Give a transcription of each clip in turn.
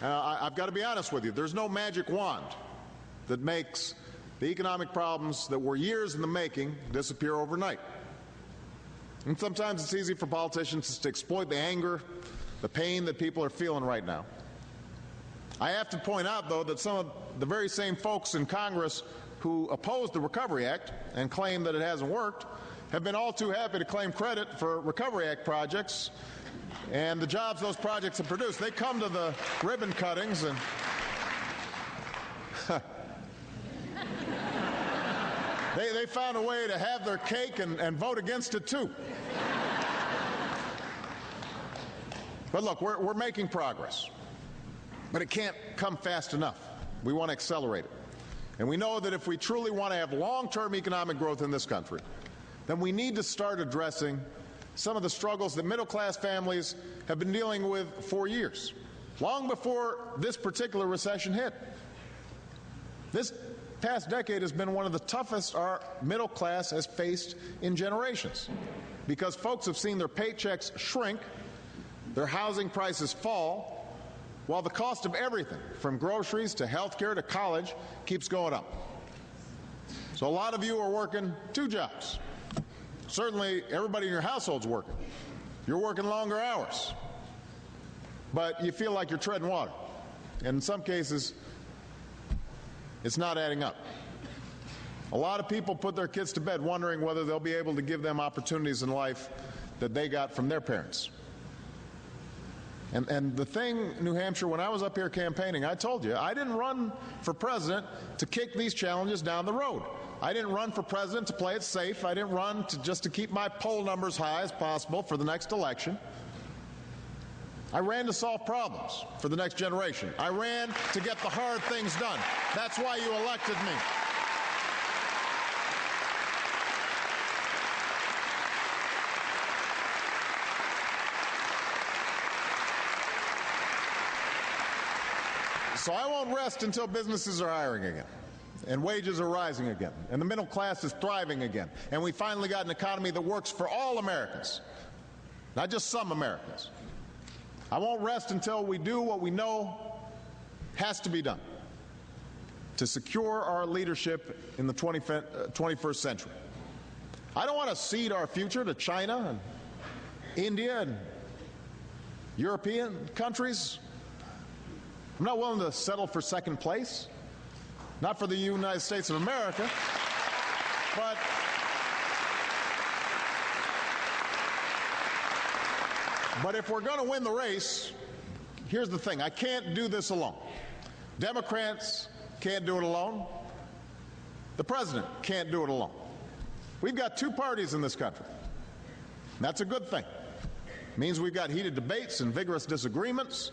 I've got to be honest with you, there's no magic wand that makes the economic problems that were years in the making disappear overnight. And sometimes it's easy for politicians to exploit the anger, the pain that people are feeling right now. I have to point out, though, that some of the very same folks in Congress who opposed the Recovery Act and claim that it hasn't worked have been all too happy to claim credit for Recovery Act projects and the jobs those projects have produced. They come to the ribbon cuttings and they found a way to have their cake and vote against it, too. But look, we're making progress. But it can't come fast enough. We want to accelerate it. And we know that if we truly want to have long-term economic growth in this country, then we need to start addressing some of the struggles that middle-class families have been dealing with for years, long before this particular recession hit. This past decade has been one of the toughest our middle class has faced in generations, because folks have seen their paychecks shrink, their housing prices fall, while the cost of everything, from groceries to health care to college, keeps going up. So a lot of you are working 2 jobs. Certainly everybody in your household's working. You're working longer hours. But you feel like you're treading water. And in some cases, it's not adding up. A lot of people put their kids to bed wondering whether they'll be able to give them opportunities in life that they got from their parents. And the thing, New Hampshire, when I was up here campaigning, I told you, I didn't run for president to kick these challenges down the road. I didn't run for president to play it safe. I didn't run just to keep my poll numbers high as possible for the next election. I ran to solve problems for the next generation. I ran to get the hard things done. That's why you elected me. So I won't rest until businesses are hiring again, and wages are rising again, and the middle class is thriving again, and we finally got an economy that works for all Americans, not just some Americans. I won't rest until we do what we know has to be done to secure our leadership in the 21st century. I don't want to cede our future to China and India and European countries. I'm not willing to settle for second place, not for the United States of America, but if we're going to win the race, here's the thing. I can't do this alone. Democrats can't do it alone. The president can't do it alone. We've got 2 parties in this country. That's a good thing. It means we've got heated debates and vigorous disagreements.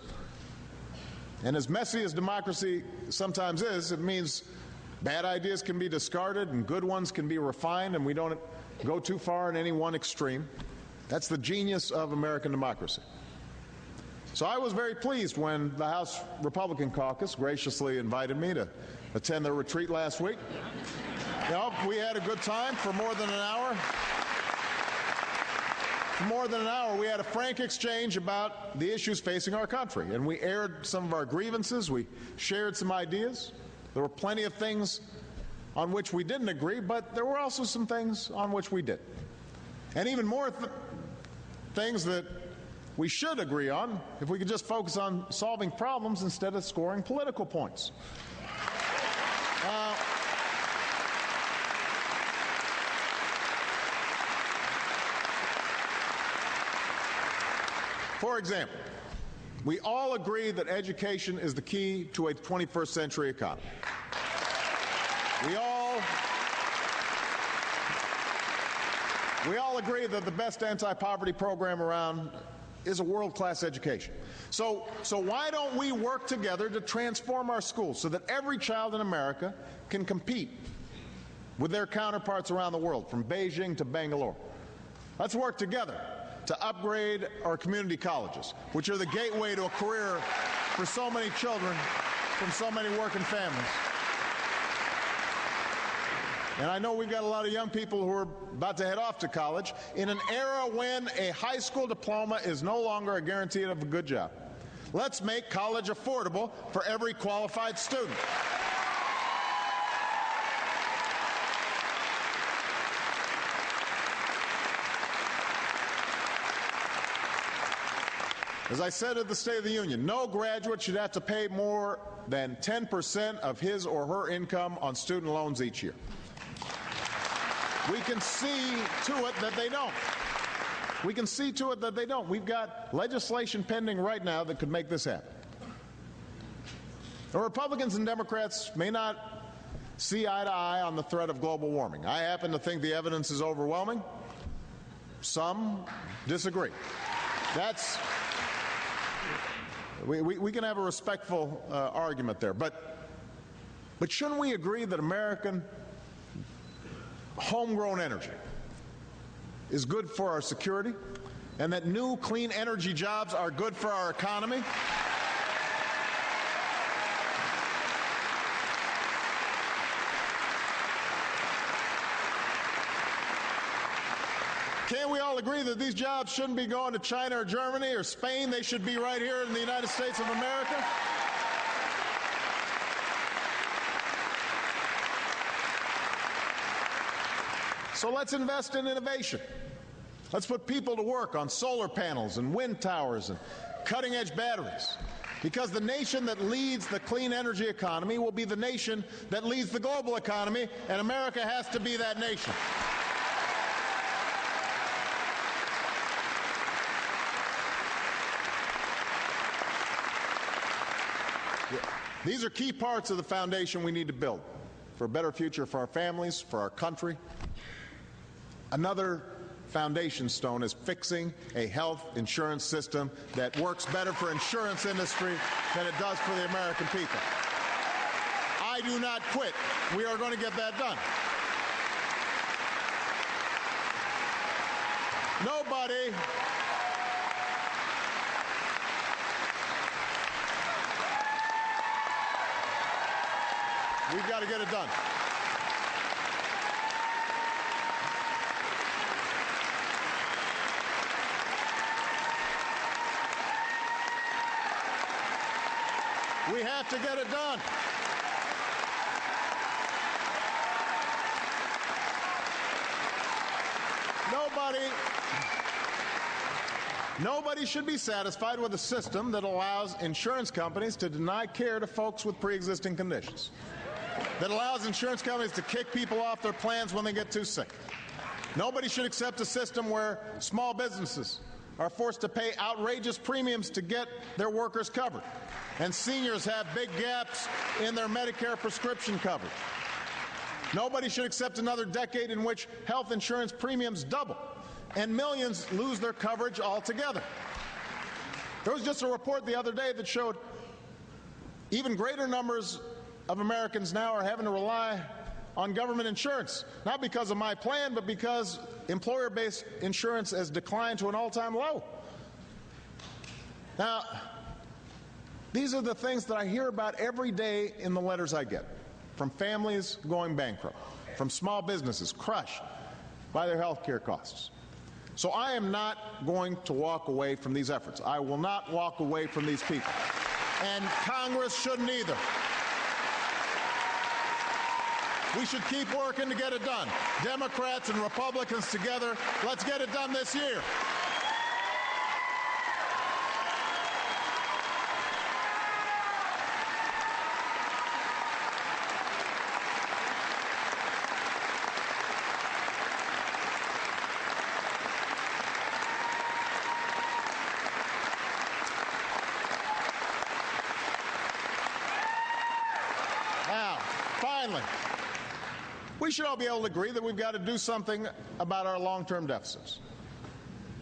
And as messy as democracy sometimes is, it means bad ideas can be discarded and good ones can be refined, and we don't go too far in any one extreme. That's the genius of American democracy. So I was very pleased when the House Republican caucus graciously invited me to attend their retreat last week. You know, we had a good time for more than an hour. For more than an hour, we had a frank exchange about the issues facing our country, and we aired some of our grievances. We shared some ideas. There were plenty of things on which we didn't agree, but there were also some things on which we did. And even more things that we should agree on if we could just focus on solving problems instead of scoring political points. For example, we all agree that education is the key to a 21st century economy. We all agree that the best anti-poverty program around is a world-class education. So why don't we work together to transform our schools so that every child in America can compete with their counterparts around the world, from Beijing to Bangalore? Let's work together to upgrade our community colleges, which are the gateway to a career for so many children from so many working families. And I know we've got a lot of young people who are about to head off to college in an era when a high school diploma is no longer a guarantee of a good job. Let's make college affordable for every qualified student. As I said at the State of the Union, no graduate should have to pay more than 10% of his or her income on student loans each year. We can see to it that they don't. We can see to it that they don't. We've got legislation pending right now that could make this happen. The Republicans and Democrats may not see eye to eye on the threat of global warming. I happen to think the evidence is overwhelming. Some disagree. We can have a respectful argument there, but shouldn't we agree that American homegrown energy is good for our security, and that new clean energy jobs are good for our economy? Can't we all agree that these jobs shouldn't be going to China or Germany or Spain? They should be right here in the United States of America? So let's invest in innovation. Let's put people to work on solar panels and wind towers and cutting-edge batteries. Because the nation that leads the clean energy economy will be the nation that leads the global economy, and America has to be that nation. These are key parts of the foundation we need to build for a better future for our families, for our country. Another foundation stone is fixing a health insurance system that works better for insurance industry than it does for the American people. I do not quit. We are going to get that done. We've got to get it done. We have to get it done. Nobody should be satisfied with a system that allows insurance companies to deny care to folks with pre-existing conditions, that allows insurance companies to kick people off their plans when they get too sick. Nobody should accept a system where small businesses are forced to pay outrageous premiums to get their workers covered, and seniors have big gaps in their Medicare prescription coverage. Nobody should accept another decade in which health insurance premiums double and millions lose their coverage altogether. There was just a report the other day that showed even greater numbers of Americans now are having to rely on government insurance, not because of my plan, but because employer-based insurance has declined to an all-time low. Now, these are the things that I hear about every day in the letters I get, from families going bankrupt, from small businesses crushed by their health care costs. So I am not going to walk away from these efforts. I will not walk away from these people. And Congress shouldn't either. We should keep working to get it done. Democrats and Republicans together, let's get it done this year. Now, finally, we should all be able to agree that we've got to do something about our long-term deficits.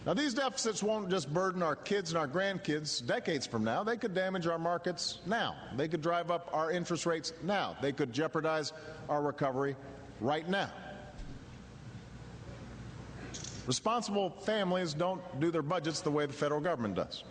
Now, these deficits won't just burden our kids and our grandkids decades from now. They could damage our markets now. They could drive up our interest rates now. They could jeopardize our recovery right now. Responsible families don't do their budgets the way the federal government does.